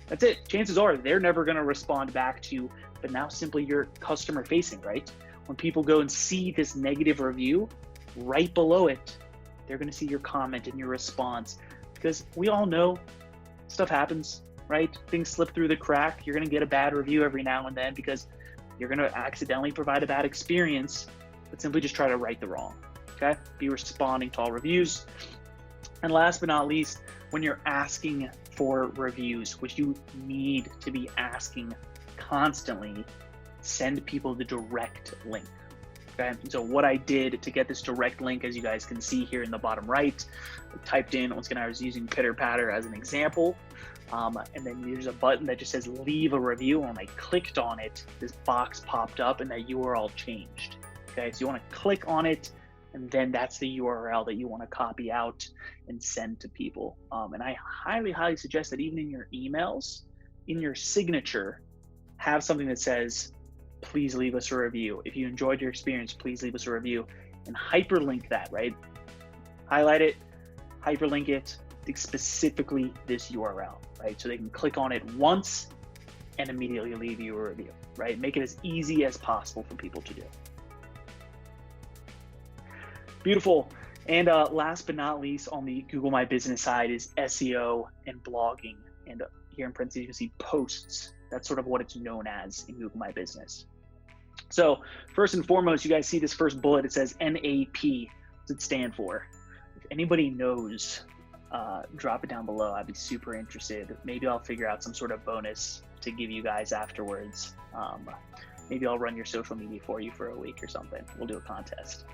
That's it. Chances are they're never going to respond back to you, but now simply you're customer facing, right? When people go and see this negative review, right below it, they're going to see your comment and your response. Because we all know stuff happens, right? Things slip through the crack. You're going to get a bad review every now and then because you're going to accidentally provide a bad experience, but simply just try to right the wrong, okay? Be responding to all reviews. And last but not least, when you're asking for reviews, which you need to be asking constantly, send people the direct link. Okay, so what I did to get this direct link, as you guys can see here in the bottom right, I typed in, once again, I was using Pitter Patter as an example, and then there's a button that just says leave a review, and when I clicked on it, this box popped up and that URL changed. Okay, so you want to click on it, and then that's the URL that you want to copy out and send to people. And I highly suggest that even in your emails, in your signature, have something that says, please leave us a review. If you enjoyed your experience, please leave us a review, and hyperlink that, right? Highlight it, hyperlink it, specifically this URL, right? So they can click on it once and immediately leave you a review, right? Make it as easy as possible for people to do. Beautiful. And last but not least, on the Google My Business side is SEO and blogging. And here in parentheses, you can see posts. That's sort of what it's known as in Google My Business. So first and foremost, you guys see this first bullet, it says NAP. What does it stand for? If anybody knows, drop it down below. I'd be super interested. Maybe I'll figure out some sort of bonus to give you guys afterwards. Maybe I'll run your social media for you for a week or something. We'll do a contest.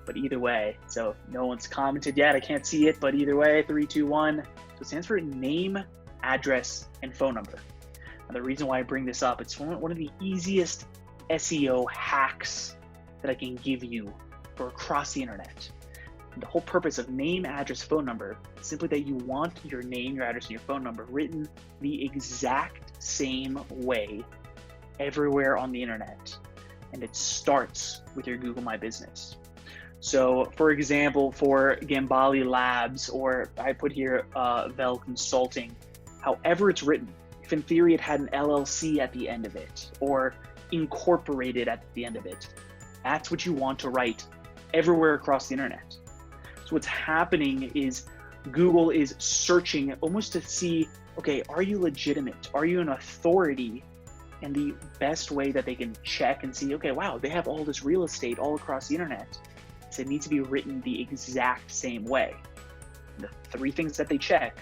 But either way, so if no one's commented yet, I can't see it, but either way, 3, 2, 1. So it stands for name, address, and phone number. And the reason why I bring this up, it's one of the easiest SEO hacks that I can give you for across the internet. And the whole purpose of name, address, phone number is simply that you want your name, your address, and your phone number written the exact same way everywhere on the internet. And it starts with your Google My Business. So for example, for Gambale Labs, or I put here Vel Consulting, however it's written, if in theory it had an LLC at the end of it, or incorporated at the end of it, that's what you want to write everywhere across the internet. So what's happening is Google is searching almost to see, okay, are you legitimate? Are you an authority? And the best way that they can check and see, okay, wow, they have all this real estate all across the internet. So it needs to be written the exact same way. The 3 things that they check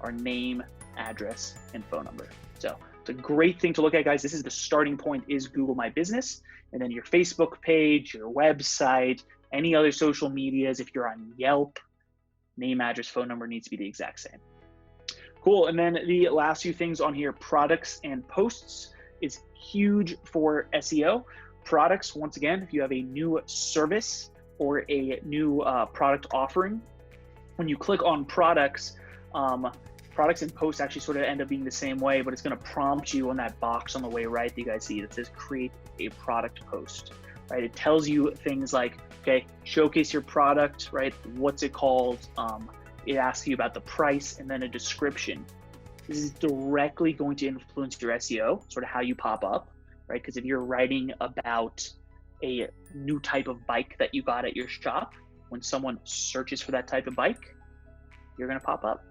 are name, address, and phone number. So it's a great thing to look at, guys. This is the starting point, is Google My Business. And then your Facebook page, your website, any other social medias, if you're on Yelp, name, address, phone number needs to be the exact same. Cool, and then the last few things on here, products and posts is huge for SEO. Products, once again, if you have a new service or a new product offering, when you click on products, products and posts actually sort of end up being the same way, but it's going to prompt you on that box on the way right that you guys see that says create a product post, right? It tells you things like, okay, showcase your product, right? What's it called? It asks you about the price and then a description. This is directly going to influence your SEO, sort of how you pop up, right? Because if you're writing about a new type of bike that you got at your shop, when someone searches for that type of bike, you're going to pop up.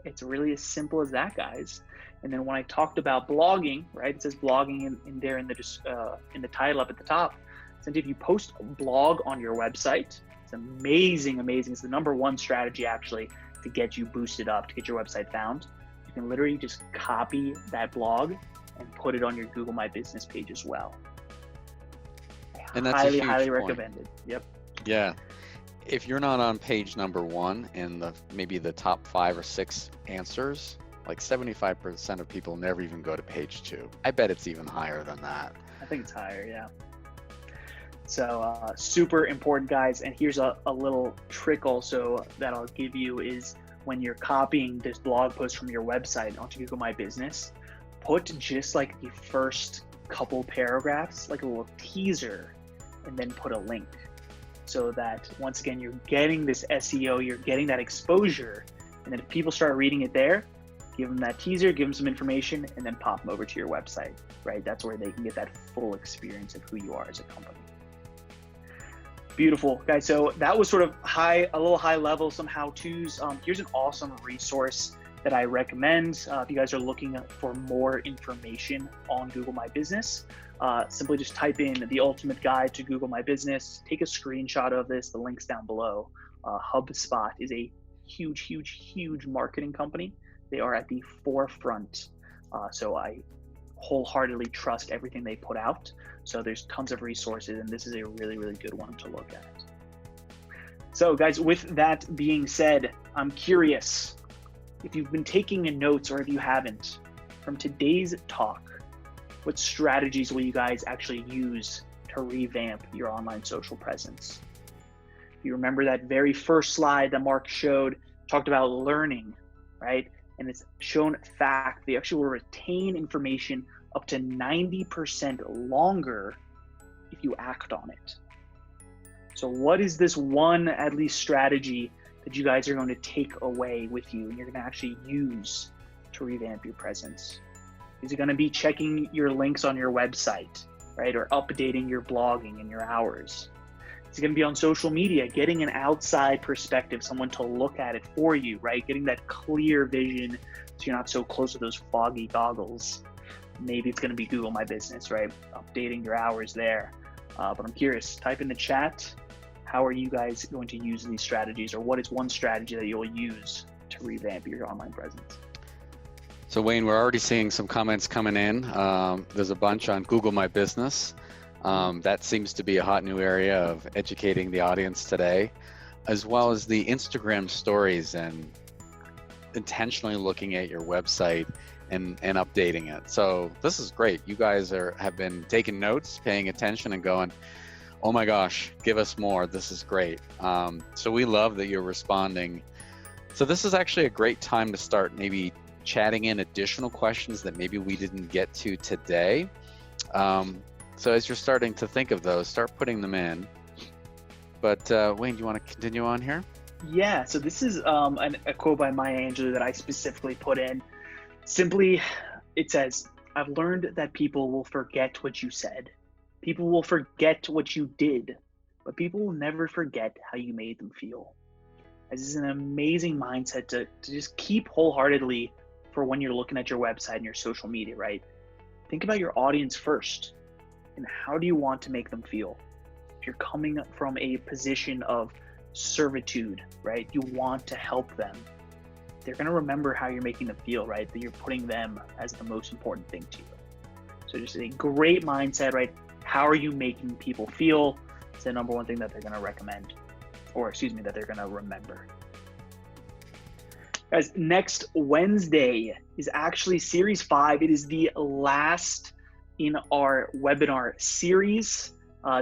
It's really as simple as that, guys. And then when I talked about blogging, right, it says blogging in there in the title up at the top. So if you post a blog on your website, it's amazing. It's the #1 strategy actually to get you boosted up, to get your website found. You can literally just copy that blog and put it on your Google My Business page as well. And that's a huge highly point. recommended. Yep. Yeah. If you're not on page #1 in maybe the top 5 or 6 answers, like 75% of people never even go to page 2. I bet it's even higher than that. I think it's higher, yeah. So super important, guys. And here's a little trick also that I'll give you is when you're copying this blog post from your website onto Google My Business, put just like the first couple paragraphs, like a little teaser, and then put a link. So that once again, you're getting this SEO, you're getting that exposure. And then if people start reading it there, give them that teaser, give them some information, and then pop them over to your website, right? That's where they can get that full experience of who you are as a company. Beautiful, guys. So that was sort of a little high level, some how-tos. Here's an awesome resource that I recommend if you guys are looking for more information on Google My Business. Simply just type in the ultimate guide to Google My Business, take a screenshot of this, the link's down below. HubSpot is a huge marketing company. They are at the forefront. So I wholeheartedly trust everything they put out. So there's tons of resources, and this is a really good one to look at. So guys, with that being said, I'm curious if you've been taking notes or if you haven't, from today's talk, what strategies will you guys actually use to revamp your online social presence? If you remember that very first slide that Mark showed, talked about learning, right? And it's shown fact, they actually will retain information up to 90% longer if you act on it. So what is this one, at least, strategy that you guys are going to take away with you and you're going to actually use to revamp your presence? Is it going to be checking your links on your website, right? Or updating your blogging and your hours? Is it going to be on social media, getting an outside perspective, someone to look at it for you, right? Getting that clear vision so you're not so close to those foggy goggles. Maybe it's going to be Google My Business, right? Updating your hours there. But I'm curious, type in the chat, how are you guys going to use these strategies, or what is one strategy that you'll use to revamp your online presence? So Wayne, we're already seeing some comments coming in. There's a bunch on Google My Business. That seems to be a hot new area of educating the audience today, as well as the Instagram stories and intentionally looking at your website and updating it. So this is great. You guys have been taking notes, paying attention, and going, oh my gosh, give us more. This is great. So we love that you're responding. So this is actually a great time to start maybe chatting in additional questions that maybe we didn't get to today. So as you're starting to think of those, start putting them in. But Wayne, do you want to continue on here? Yeah, so this is a quote by Maya Angelou that I specifically put in. Simply, it says, I've learned that people will forget what you said. People will forget what you did, but people will never forget how you made them feel. This is an amazing mindset to just keep wholeheartedly for when you're looking at your website and your social media, right? Think about your audience first, and how do you want to make them feel? If you're coming from a position of servitude, right? You want to help them. They're going to remember how you're making them feel, right? That you're putting them as the most important thing to you. So just a great mindset, right? How are you making people feel? It's the #1 thing that they're going to recommend, or that they're going to remember. Guys, next Wednesday is actually Series 5. It is the last in our webinar series,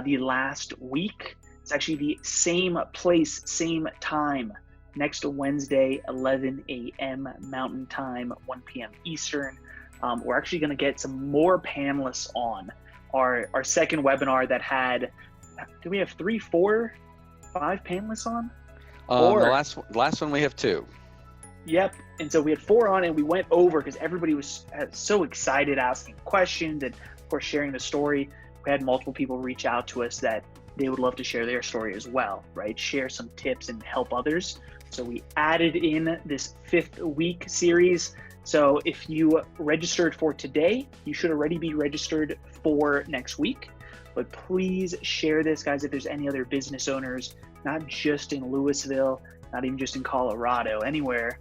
the last week. It's actually the same place, same time, next Wednesday, 11 a.m. Mountain Time, 1 p.m. Eastern. We're actually going to get some more panelists on. Our second webinar that had, do we have 3, 4, 5 panelists on? The last one we have 2. Yep. And so we had 4 on, and we went over because everybody was so excited, asking questions and, of course, sharing the story. We had multiple people reach out to us that they would love to share their story as well, right? Share some tips and help others. So we added in this 5th week series. So if you registered for today, you should already be registered for next week. But please share this, guys, if there's any other business owners, not just in Louisville, not even just in Colorado, anywhere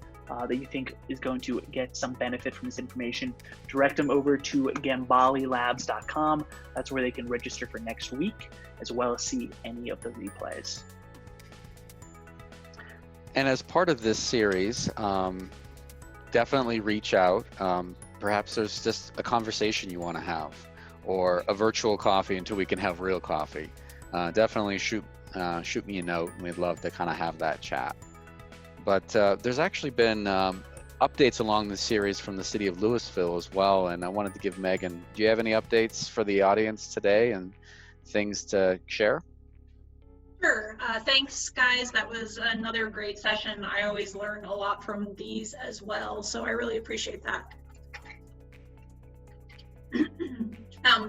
that you think is going to get some benefit from this information, direct them over to gambalelabs.com. That's where they can register for next week, as well as see any of the replays. And as part of this series, definitely reach out. Perhaps there's just a conversation you want to have, or a virtual coffee until we can have real coffee. Definitely shoot me a note, and we'd love to kind of have that chat. But there's actually been updates along the series from the City of Louisville as well, and I wanted to give Megan, do you have any updates for the audience today and things to share? Sure. Thanks, guys. That was another great session. I always learn a lot from these as well, so I really appreciate that.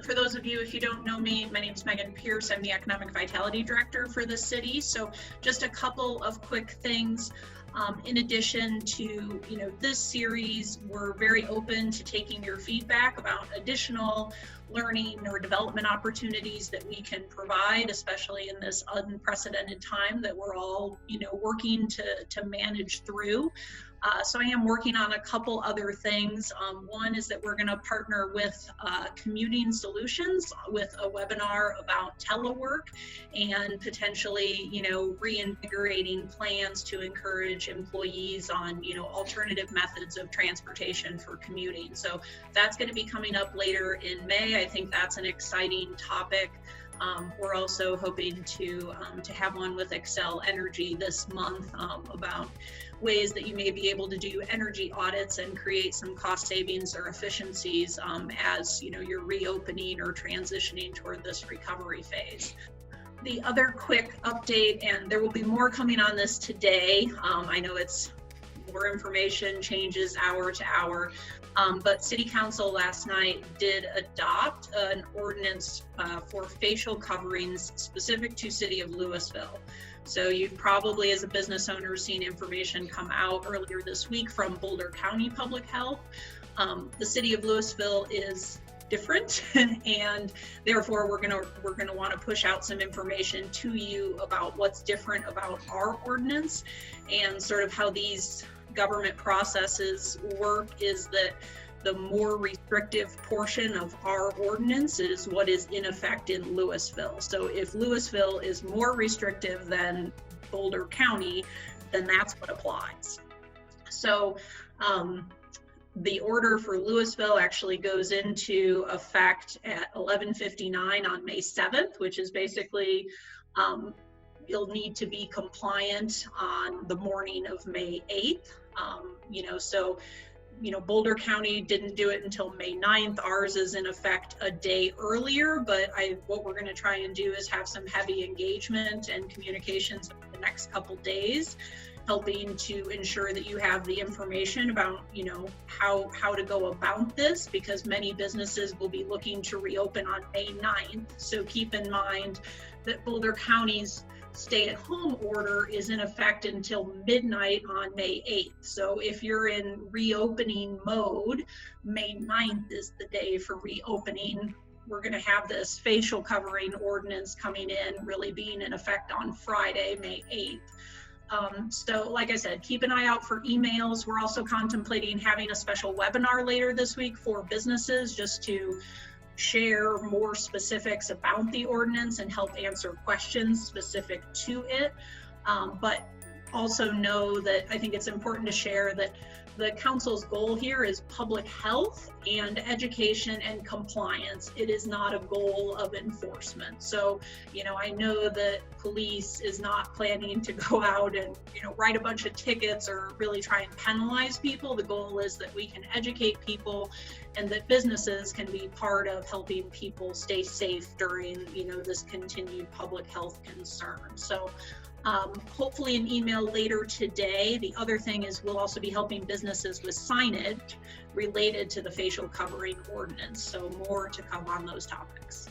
For those of you, if you don't know me, my name is Megan Pierce. I'm the Economic Vitality Director for the city. So just a couple of quick things. In addition to this series, we're very open to taking your feedback about additional learning or development opportunities that we can provide, especially in this unprecedented time that we're all working to manage through. So I am working on a couple other things. One is that we're going to partner with Commuting Solutions with a webinar about telework and potentially, reinvigorating plans to encourage employees on, alternative methods of transportation for commuting. So that's going to be coming up later in May. I think that's an exciting topic. We're also hoping to have one with Excel Energy this month about ways that you may be able to do energy audits and create some cost savings or efficiencies as you're reopening or transitioning toward this recovery phase. The other quick update, and there will be more coming on this today. I know it's more information, changes hour to hour. But City Council last night did adopt an ordinance for facial coverings specific to City of Louisville. So you've probably, as a business owner, seen information come out earlier this week from Boulder County Public Health. The City of Louisville is different, and therefore we're gonna want to push out some information to you about what's different about our ordinance, and sort of how these government processes work is that the more restrictive portion of our ordinance is what is in effect in Louisville. So if Louisville is more restrictive than Boulder County, then that's what applies. So the order for Louisville actually goes into effect at 11:59 on May 7th, which is basically you'll need to be compliant on the morning of May 8th. Boulder County didn't do it until May 9th. Ours is in effect a day earlier, but what we're going to try and do is have some heavy engagement and communications over the next couple days, helping to ensure that you have the information about, how to go about this, because many businesses will be looking to reopen on May 9th. So keep in mind that Boulder County's stay-at-home order is in effect until midnight on May 8th. So if you're in reopening mode, May 9th is the day for reopening. We're going to have this facial covering ordinance coming in, really being in effect on Friday, May 8th. So like I said, keep an eye out for emails. We're also contemplating having a special webinar later this week for businesses, just to share more specifics about the ordinance and help answer questions specific to it. But also know that I think it's important to share that the council's goal here is public health and education and compliance. It is not a goal of enforcement. So, I know that police is not planning to go out and, write a bunch of tickets or really try and penalize people. The goal is that we can educate people and that businesses can be part of helping people stay safe during, this continued public health concern. So, hopefully an email later today. The other thing is we'll also be helping businesses with signage related to the facial covering ordinance. So more to come on those topics.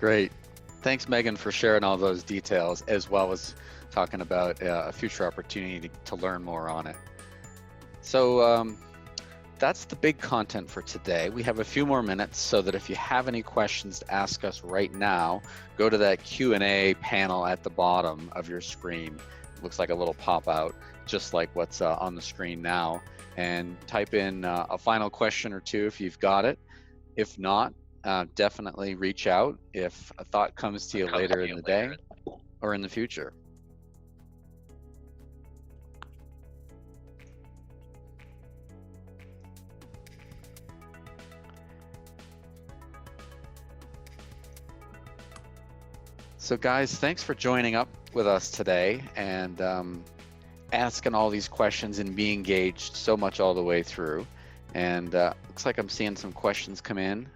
Great. Thanks, Megan, for sharing all those details, as well as talking about a future opportunity to learn more on it. So that's the big content for today. We have a few more minutes, so that if you have any questions to ask us right now, go to that Q&A panel at the bottom of your screen. It looks like a little pop-out, just like what's on the screen now, and type in a final question or two if you've got it. If not, definitely reach out if a thought comes to you later in the day or in the future. So guys, thanks for joining up with us today and asking all these questions and being engaged so much all the way through. And looks like I'm seeing some questions come in.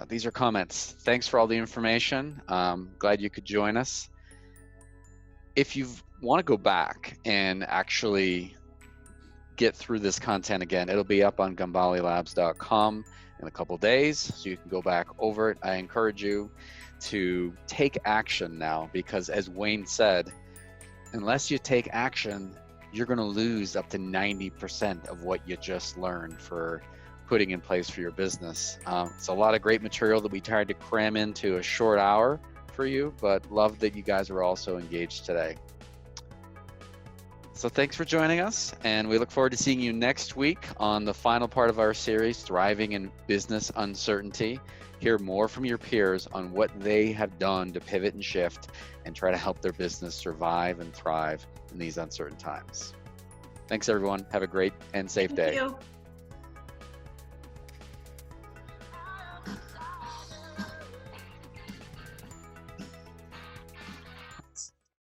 These are comments. Thanks for all the information. Glad you could join us. If you want to go back and actually get through this content again, it'll be up on gambalelabs.com in a couple days, so you can go back over it. I encourage you to take action now, because as Wayne said, unless you take action, you're going to lose up to 90% of what you just learned for putting in place for your business. It's a lot of great material that we tried to cram into a short hour for you, but love that you guys are also engaged today. So thanks for joining us, and we look forward to seeing you next week on the final part of our series, Thriving in Business Uncertainty. Hear more from your peers on what they have done to pivot and shift and try to help their business survive and thrive in these uncertain times. Thanks, everyone. Have a great and safe day. Thank you.